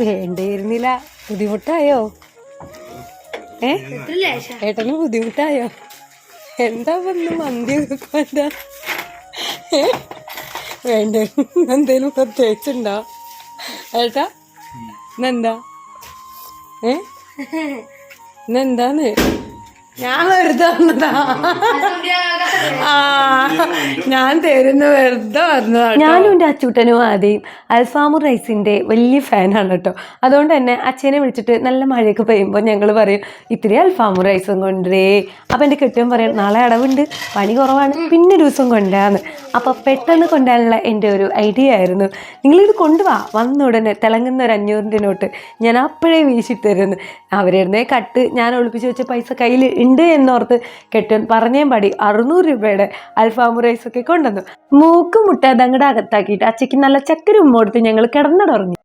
വേണ്ടിയിരുന്നില്ല. ബുദ്ധിമുട്ടായോ? ഏട്ടന് ബുദ്ധിമുട്ടായോ? എന്താ വന്ന് മന്തി വെക്കാ? വേണ്ട, എന്തേലും പ്രത്യേകിച്ചുണ്ടോ ഏട്ടാ? ഇന്നെന്താ? ഇന്നെന്താന്ന്? ഞാൻ വെറുതെ വന്നതാ. ഞാൻ തരുന്ന വെറുതെ വന്നതാ. ഞാനും എൻ്റെ അച്ചൂട്ടനും ആദ്യം അൽഫാമു റൈസിൻ്റെ വലിയ ഫാനാണ് കേട്ടോ. അതുകൊണ്ട് തന്നെ അച്ഛനെ വിളിച്ചിട്ട് നല്ല മഴയൊക്കെ പെയ്യുമ്പോൾ ഞങ്ങൾ പറയും ഇത്തിരി അൽഫാമു റൈസും കൊണ്ടേ. അപ്പം എൻ്റെ കെട്ടിയവൻ പറയും നാളെ അടവുണ്ട്, പണി കുറവാണ്, പിന്നെ ഒരു ദിവസം കൊണ്ടാന്ന്. അപ്പോൾ പെട്ടെന്ന് കൊണ്ടുവരാനുള്ള എൻ്റെ ഒരു ഐഡിയ ആയിരുന്നു, നിങ്ങളിത് കൊണ്ടുപോവാ, വന്ന ഉടനെ തിളങ്ങുന്ന ഒരു 500 നോട്ട് ഞാൻ അപ്പോഴേ വീശിത്തരുന്നു. അവരുടനെ കട്ട് ഞാൻ ഒളിപ്പിച്ച് വെച്ച പൈസ കയ്യിൽ ഉണ്ട് എന്നോർത്ത് കെട്ടിയവൻ പറഞ്ഞേം പാടി 600 രൂപയുടെ അൽഫാമു റൈസൊക്കെ കൊണ്ടുവന്നു. മൂക്ക് മുട്ട അതങ്ങടെ അകത്താക്കിയിട്ട് അച്ചയ്ക്ക് നല്ല ചക്കര ഉമ്മ കൊടുത്ത് ഞങ്ങൾ കിടന്നിടങ്ങി.